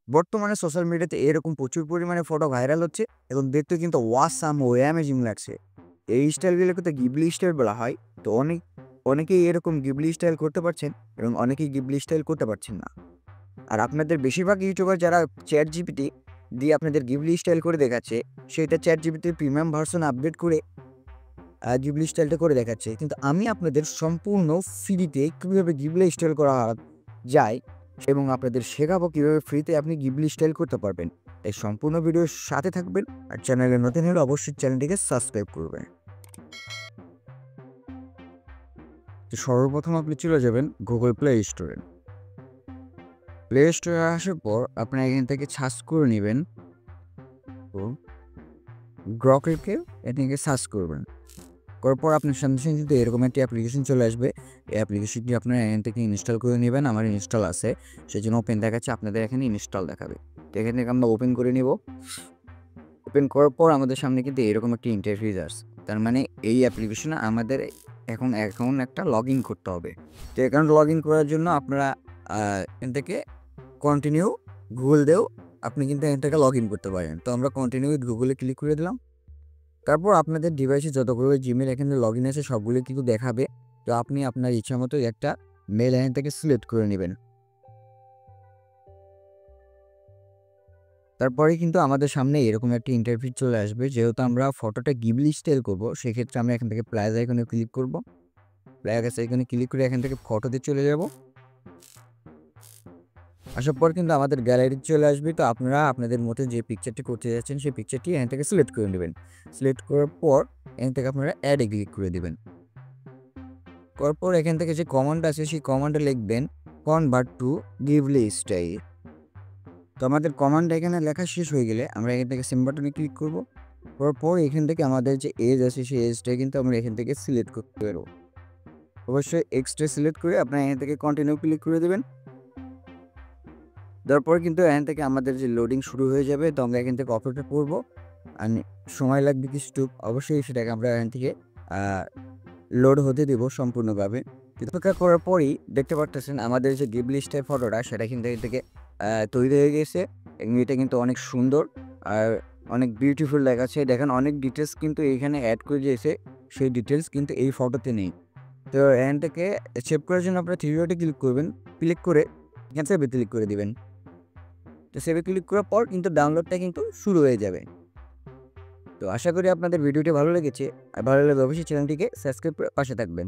বর্তমানে সোশ্যাল মিডিয়াতে এরকম প্রচুর পরিমাণে ফটো ভাইরাল হচ্ছে এবং দেখতে কিন্তু ওয়াসাম ও অ্যামেজিং লাগছে। এই স্টাইলগুলোকে তো গিবলি স্টাইল বলা হয়। তো অনেকেই এরকম গিবলি স্টাইল করতে পারছেন এবং অনেকেই গিবলি স্টাইল করতে পারছেন না। আর আপনাদের বেশিরভাগ ইউটিউবার যারা ChatGPT দিয়ে আপনাদের গিবলি স্টাইল করে দেখাচ্ছে, সেটা ChatGPT প্রিমিয়াম ভার্সন আপডেট করে গিবলি স্টাইলটা করে দেখাচ্ছে। কিন্তু আমি আপনাদের সম্পূর্ণ ফ্রিতে কীভাবে গিবলি স্টাইল করা যায় এবং আপনাদের শেখাবো কীভাবে ফ্রিতে আপনি গিবলি স্টাইল করতে পারবেন। এই সম্পূর্ণ ভিডিওর সাথে থাকবেন। আর চ্যানেলে নতুন হলে অবশ্যই চ্যানেলটিকে সাবস্ক্রাইব করবেন। তো সর্বপ্রথম আপনি চলে যাবেন গুগল প্লে স্টোরে। প্লে স্টোরে আসার পর আপনি এখান থেকে সার্চ করে নেবেন গ্রকেটকে, এটাকে সার্চ করবেন। করার পর আপনার সামনে কিন্তু এরকম একটি অ্যাপ্লিকেশন চলে আসবে। এই অ্যাপ্লিকেশনটি আপনারা এখান থেকে ইনস্টল করে নেবেন। আমার ইনস্টল আছে, সেই জন্য ওপেন দেখাচ্ছে, আপনাদের এখানে ইনস্টল দেখাবে। তো এখান থেকে আমরা ওপেন করে নিব। ওপেন করার পর আমাদের সামনে কিন্তু এরকম একটি ইন্টারফেস আসছে। তার মানে এই অ্যাপ্লিকেশনে আমাদের এখন অ্যাকাউন্ট একটা লগ ইন করতে হবে। তো অ্যাকাউন্ট লগ ইন করার জন্য আপনারা এখান থেকে কন্টিনিউ গুগল দিয়েও আপনি কিন্তু এখান থেকে লগ ইন করতে পারেন। তো আমরা কন্টিনিউ গুগলে ক্লিক করে দিলাম। তারপর আপনাদের ডিভাইসে যতগুলো জিমেল এখানে লগ ইন আছে সবগুলো কিন্তু দেখাবে। তো আপনি আপনার ইচ্ছা মতো একটা মেল এখান থেকে সিলেক্ট করে নেবেন। তারপরে কিন্তু আমাদের সামনে এরকম একটা ইন্টারফেস চলে আসবে। যেহেতু আমরা ফটোটা গিবলি স্টাইল করব, সেক্ষেত্রে আমরা এখান থেকে প্লাস আইকনে ক্লিক করব। প্লাস আইকনে ক্লিক করে এখান থেকে ফটোতে চলে যাব। আসার পর কিন্তু আমাদের গ্যালারি চলে আসবে। তো আপনারা আপনাদের মতো যে পিকচারটি করতে যাচ্ছেন সেই পিকচারটি এখান থেকে সিলেক্ট করে নেবেন। সিলেক্ট করার পর এখান থেকে আপনারা অ্যাডে ক্লিক করে দেবেন। করার পর এখান থেকে যে কমান্ড আছে সেই কমান্ডে লিখবেন কনভার্ট টু গিবলি স্টাইল। তো আমাদের কমান্ড এখানে লেখা শেষ হয়ে গেলে আমরা এখান থেকে সেম বাটনে ক্লিক করব। করার পর এখান থেকে আমাদের যে এজ আছে সেই এজটা কিন্তু আমরা এখান থেকে সিলেক্ট করতে পারবো। অবশ্যই এক্সট্রা সিলেক্ট করে আপনারা এখান থেকে কন্টিনিউ ক্লিক করে দেবেন। তারপর কিন্তু এখান থেকে আমাদের যে লোডিং শুরু হয়ে যাবে। তো আমরা এখান থেকে অপেক্ষা করব। আর সময় লাগবে কিছু, অবশ্যই সেটাকে আমরা এখান থেকে লোড হতে দেব সম্পূর্ণভাবে। অপেক্ষা করার পরই দেখতে পারতেছেন আমাদের যে গিবলি স্টাইল ফটোটা সেটা কিন্তু এখান থেকে তৈরি হয়ে গেছে এবং এটা কিন্তু অনেক সুন্দর আর অনেক বিউটিফুল দেখাচ্ছে। দেখেন অনেক ডিটেলস কিন্তু এইখানে অ্যাড করে দিয়েছে, সেই ডিটেলস কিন্তু এই ফটোতে নেই। তো এখান থেকে সেভ করার জন্য আপনারা থ্রি ডটে ক্লিক করবেন। ক্লিক করে এখান সেভে ক্লিক করে দিবেন। তো সেভে ক্লিক করার পর কিন্তু ডাউনলোডটা কিন্তু শুরু হয়ে যাবে। তো আশা করি আপনাদের ভিডিওটি ভালো লেগেছে। আর ভালো লাগলে অবশ্যই চ্যানেলটিকে সাবস্ক্রাইব করে পাশে থাকবেন।